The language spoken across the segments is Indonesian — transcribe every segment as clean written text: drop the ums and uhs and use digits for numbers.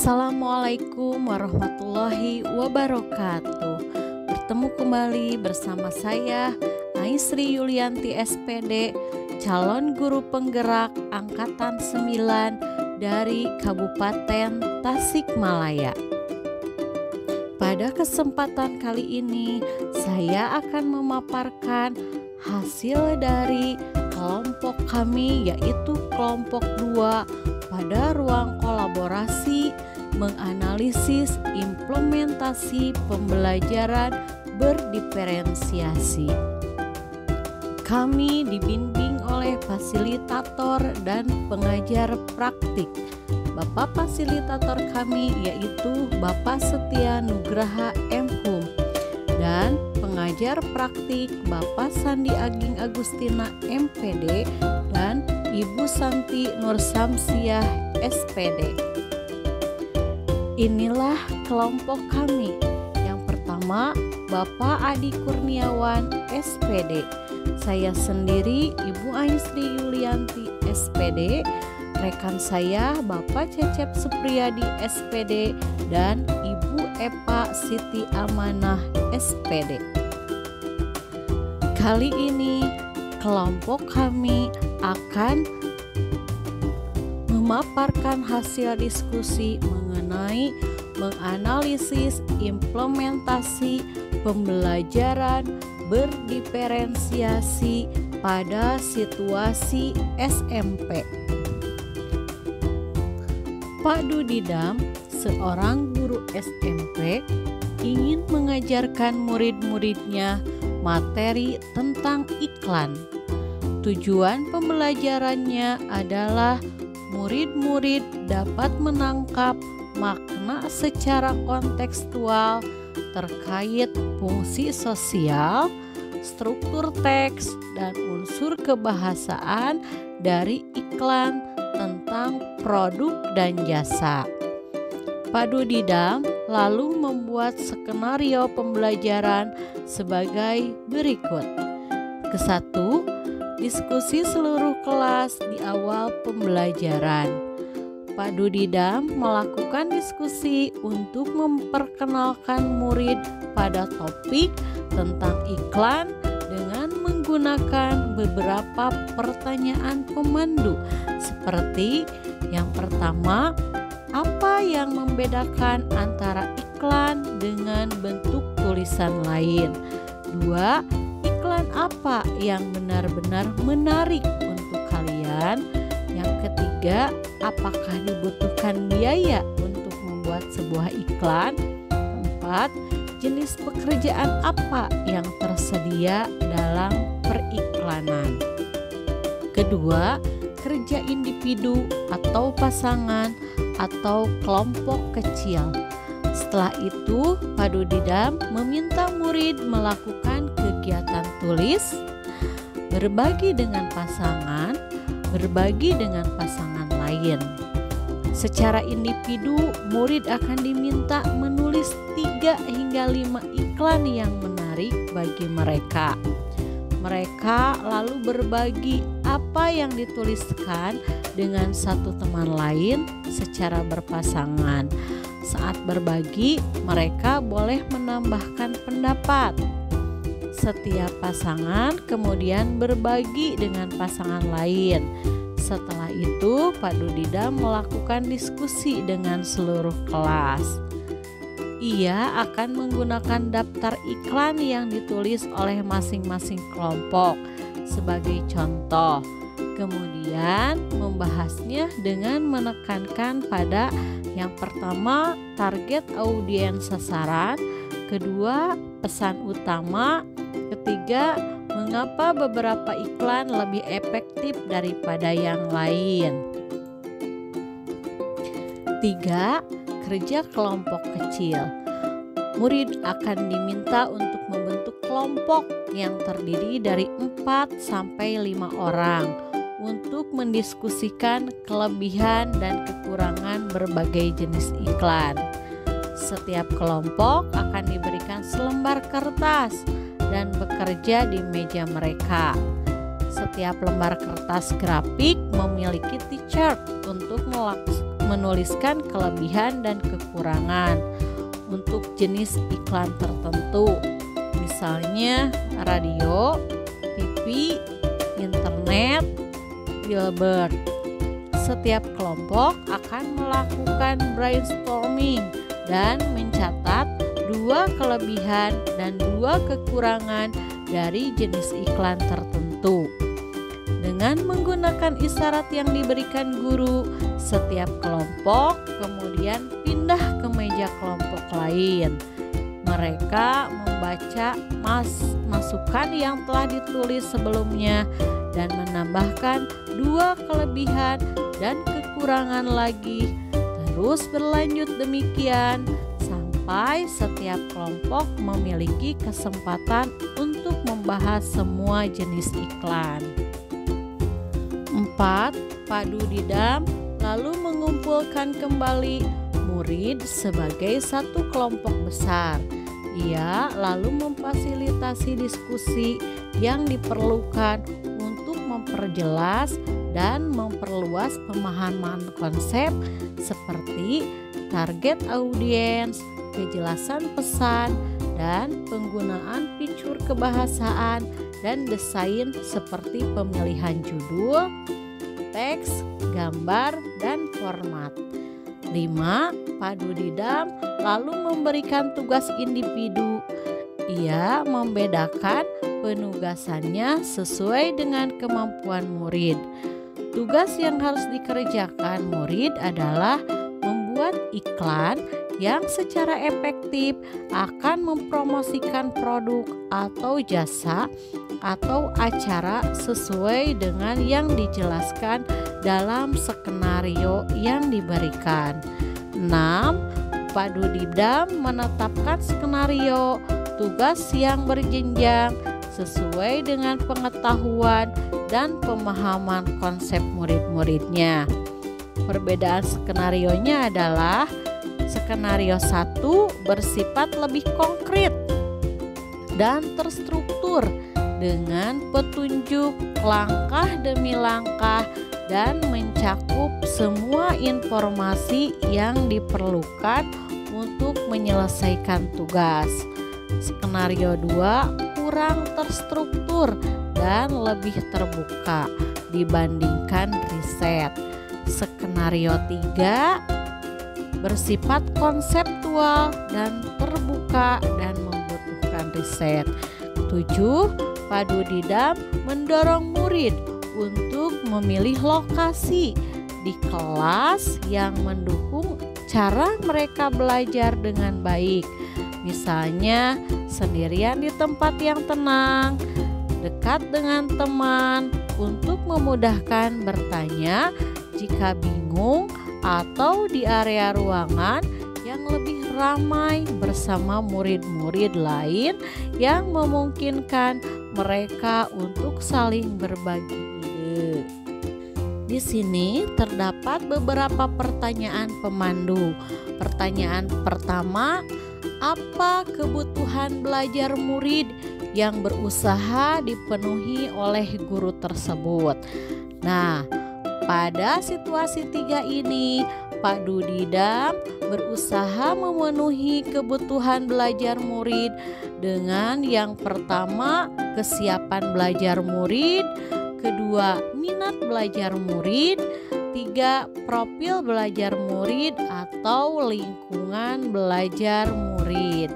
Assalamualaikum warahmatullahi wabarakatuh. Bertemu kembali bersama saya Aisri Yulianti SPD, calon guru penggerak angkatan 9 dari Kabupaten Tasikmalaya. Pada kesempatan kali ini saya akan memaparkan hasil dari kelompok kami, yaitu kelompok 2 pada ruang kolaborasi menganalisis implementasi pembelajaran berdiferensiasi. Kami dibimbing oleh fasilitator dan pengajar praktik. Bapak fasilitator kami yaitu Bapak Setia Nugraha M.Hum dan pengajar praktik Bapak Sandi Aging Agustina MPD dan Ibu Santi Nur Samsiah SPD. Inilah kelompok kami. Yang pertama, Bapak Adi Kurniawan SPD. Saya sendiri Ibu Aisri Yulianti SPD. Rekan saya Bapak Cecep Supriyadi SPD dan Ibu Epa Siti Amanah SPD. Kali ini kelompok kami akan memaparkan hasil diskusi mengenai menganalisis implementasi pembelajaran berdiferensiasi pada situasi SMP. Pak Dudidam, seorang guru SMP, ingin mengajarkan murid-muridnya materi tentang iklan. Tujuan pembelajarannya adalah murid-murid dapat menangkap makna secara kontekstual terkait fungsi sosial, struktur teks, dan unsur kebahasaan dari iklan tentang produk dan jasa. Pak Dudidam lalu membuat skenario pembelajaran sebagai berikut. Kesatu, diskusi seluruh kelas di awal pembelajaran. Pak Dudidam melakukan diskusi untuk memperkenalkan murid pada topik tentang iklan dengan menggunakan beberapa pertanyaan pemandu seperti yang pertama, apa yang membedakan antara iklan dengan bentuk tulisan lain? 2. Iklan apa yang benar-benar menarik untuk kalian? Yang ketiga, apakah dibutuhkan biaya untuk membuat sebuah iklan? 4. Jenis pekerjaan apa yang tersedia dalam periklanan? Kedua, kerja individu atau pasangan atau kelompok kecil. Setelah itu, Pak Dudidam meminta murid melakukan kegiatan tulis, berbagi dengan pasangan, berbagi dengan pasangan lain. Secara individu, murid akan diminta menulis 3 hingga 5 iklan yang menarik bagi mereka. Mereka lalu berbagi apa yang dituliskan dengan satu teman lain secara berpasangan. Saat berbagi, mereka boleh menambahkan pendapat. Setiap pasangan kemudian berbagi dengan pasangan lain. Setelah itu, Pak Dudidam melakukan diskusi dengan seluruh kelas. Ia akan menggunakan daftar iklan yang ditulis oleh masing-masing kelompok sebagai contoh. Kemudian membahasnya dengan menekankan pada yang pertama, target audiens sasaran, kedua, pesan utama, ketiga, mengapa beberapa iklan lebih efektif daripada yang lain. 3. Kerja kelompok kecil. Murid akan diminta untuk membentuk kelompok yang terdiri dari 4 sampai 5 orang untuk mendiskusikan kelebihan dan kekurangan berbagai jenis iklan. Setiap kelompok akan diberikan selembar kertas dan bekerja di meja mereka. Setiap lembar kertas grafik memiliki T-chart untuk menuliskan kelebihan dan kekurangan untuk jenis iklan tertentu. Misalnya radio, TV, internet, billboard. Setiap kelompok akan melakukan brainstorming dan mencatat 2 kelebihan dan 2 kekurangan dari jenis iklan tertentu. Dengan menggunakan isyarat yang diberikan guru, setiap kelompok kemudian pindah ke meja kelompok lain. Mereka membaca masukan yang telah ditulis sebelumnya dan menambahkan 2 kelebihan dan kekurangan lagi. Terus berlanjut demikian sampai setiap kelompok memiliki kesempatan untuk membahas semua jenis iklan. 4. Padu didam lalu mengumpulkan kembali murid sebagai satu kelompok besar. Ia lalu memfasilitasi diskusi yang diperlukan untuk memperjelas dan memperluas pemahaman konsep seperti target audiens, kejelasan pesan, dan penggunaan fitur kebahasaan dan desain seperti pemilihan judul, teks, gambar, dan format. 5. Padu didam lalu memberikan tugas individu. Ia membedakan penugasannya sesuai dengan kemampuan murid. Tugas yang harus dikerjakan murid adalah membuat iklan yang secara efektif akan mempromosikan produk atau jasa atau acara sesuai dengan yang dijelaskan dalam skenario yang diberikan. 6. Padu didam menetapkan skenario tugas yang berjenjang sesuai dengan pengetahuan dan pemahaman konsep murid-muridnya. Perbedaan skenarionya adalah skenario 1 bersifat lebih konkret dan terstruktur dengan petunjuk langkah demi langkah dan mencakup semua informasi yang diperlukan untuk menyelesaikan tugas. Skenario 2 kurang terstruktur dan lebih terbuka dibandingkan riset. Skenario 3 bersifat konseptual dan terbuka dan membutuhkan riset. 7. Padu didam mendorong murid untuk memilih lokasi di kelas yang mendukung cara mereka belajar dengan baik. Misalnya sendirian di tempat yang tenang, dekat dengan teman, untuk memudahkan bertanya jika bingung, atau di area ruangan yang lebih ramai bersama murid-murid lain yang memungkinkan mereka untuk saling berbagi ide. Di sini terdapat beberapa pertanyaan pemandu. Pertanyaan pertama, apa kebutuhan belajar murid yang berusaha dipenuhi oleh guru tersebut? Nah, pada situasi 3 ini, Padu didam berusaha memenuhi kebutuhan belajar murid dengan yang pertama, kesiapan belajar murid, kedua, minat belajar murid, 3. Profil belajar murid atau lingkungan belajar murid.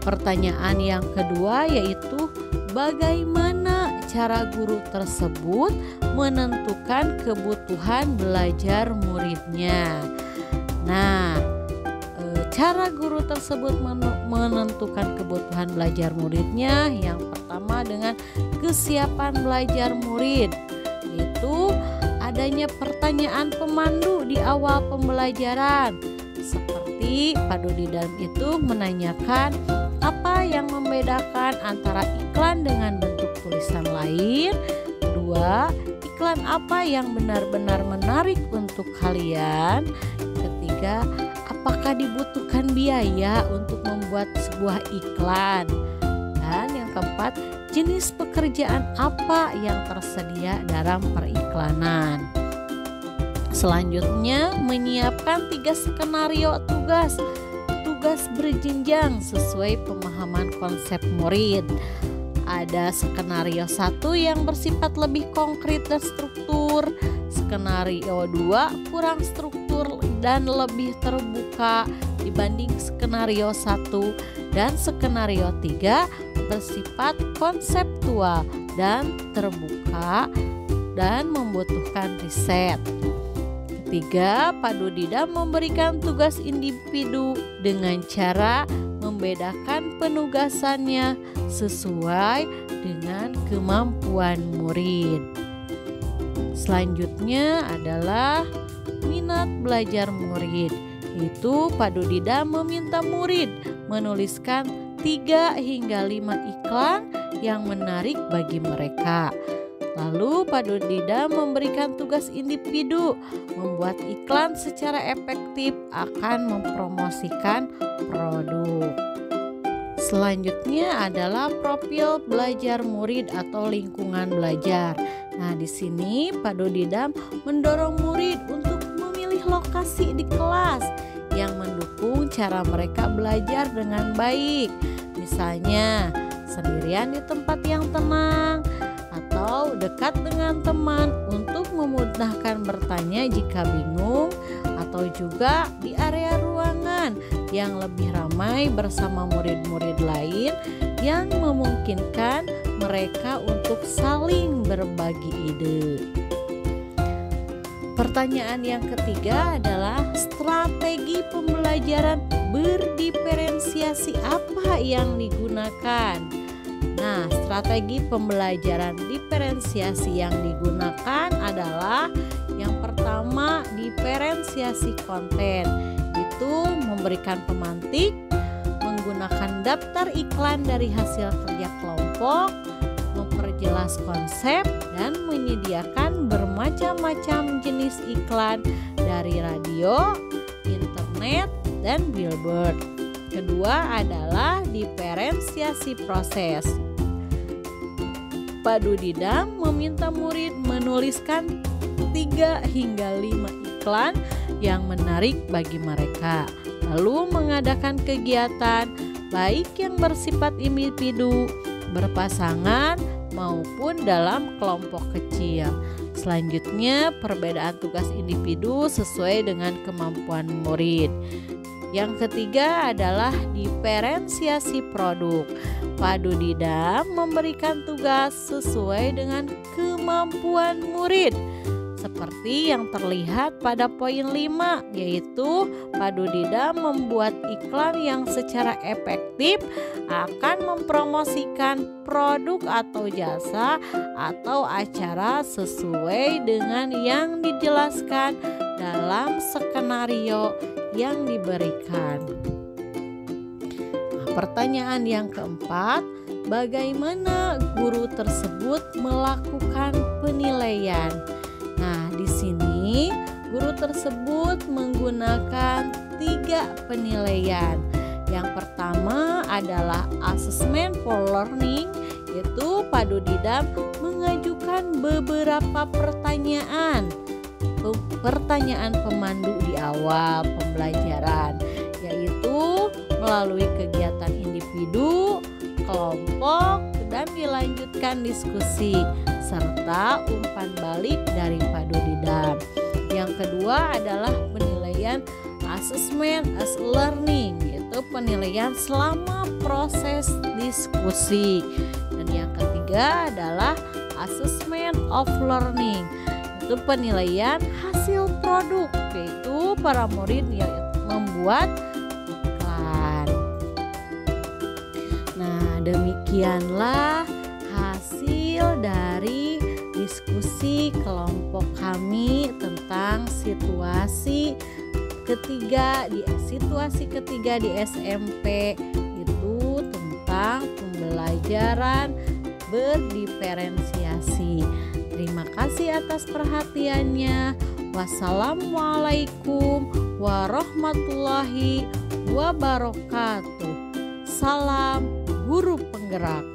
Pertanyaan yang kedua yaitu bagaimana cara guru tersebut menentukan kebutuhan belajar muridnya. Nah, cara guru tersebut menentukan kebutuhan belajar muridnya yang pertama dengan kesiapan belajar murid, yaitu adanya pertanyaan pemandu di awal pembelajaran. Seperti Padu didam itu menanyakan apa yang membedakan antara iklan dengan bentuk tulisan lain. 2. Iklan apa yang benar-benar menarik untuk kalian. Ketiga, apakah dibutuhkan biaya untuk membuat sebuah iklan. Dan yang keempat, jenis pekerjaan apa yang tersedia dalam periklanan. Selanjutnya, menyiapkan 3 skenario tugas berjenjang sesuai pemahaman konsep murid. Ada skenario 1 yang bersifat lebih konkret dan struktur, skenario 2 kurang struktur dan lebih terbuka dibanding skenario 1, dan skenario 3 bersifat konseptual dan terbuka dan membutuhkan riset. Ketiga, Pak Dudidam memberikan tugas individu dengan cara membedakan penugasannya sesuai dengan kemampuan murid. Selanjutnya adalah minat belajar murid. Itu Pak Dudidam meminta murid menuliskan 3 hingga 5 iklan yang menarik bagi mereka. Lalu Pak Dudidam memberikan tugas individu membuat iklan secara efektif akan mempromosikan produk. Selanjutnya adalah profil belajar murid atau lingkungan belajar. Nah, di sini Pak Dudidam mendorong murid untuk memilih lokasi di kelas yang mendukung cara mereka belajar dengan baik. Misalnya, sendirian di tempat yang tenang atau dekat dengan teman untuk memudahkan bertanya jika bingung, atau juga di area ruangan yang lebih ramai bersama murid-murid lain yang memungkinkan mereka untuk saling berbagi ide. Pertanyaan yang ketiga adalah strategi pembelajaran berdiferensiasi apa yang digunakan? Nah, strategi pembelajaran diferensiasi yang digunakan adalah yang pertama, diferensiasi konten. Itu memberikan pemantik, menggunakan daftar iklan dari hasil kerja kelompok, memperjelas konsep, dan menyediakan bermacam-macam jenis iklan dari radio, internet, dan billboard. Kedua adalah diferensiasi proses. Pak Dudidam meminta murid menuliskan 3 hingga 5 iklan yang menarik bagi mereka, lalu mengadakan kegiatan baik yang bersifat individu, berpasangan, maupun dalam kelompok kecil. Selanjutnya, perbedaan tugas individu sesuai dengan kemampuan murid. Yang ketiga adalah diferensiasi produk. Pak Dudidam memberikan tugas sesuai dengan kemampuan murid, seperti yang terlihat pada poin 5, yaitu Pak Dudidam membuat iklan yang secara efektif akan mempromosikan produk atau jasa atau acara sesuai dengan yang dijelaskan dalam skenario yang diberikan. Nah, pertanyaan yang keempat, bagaimana guru tersebut melakukan penilaian? Nah, di sini guru tersebut menggunakan 3 penilaian. Yang pertama adalah assessment for learning, yaitu Pak Dudidam mengajukan beberapa pertanyaan pemandu di awal pembelajaran, yaitu melalui kegiatan individu, kelompok, dan dilanjutkan diskusi serta umpan balik dari Pak Dudidam. Yang kedua adalah penilaian assessment as learning, yaitu penilaian selama proses diskusi. Dan yang ketiga adalah assessment of learning, itu penilaian hasil produk, yaitu para murid yang membuat iklan. Nah, demikianlah hasil dari diskusi kelompok kami tentang situasi ketiga di SMP, itu tentang pembelajaran berdiferensiasi. Terima kasih atas perhatiannya. Wassalamualaikum warahmatullahi wabarakatuh. Salam guru penggerak.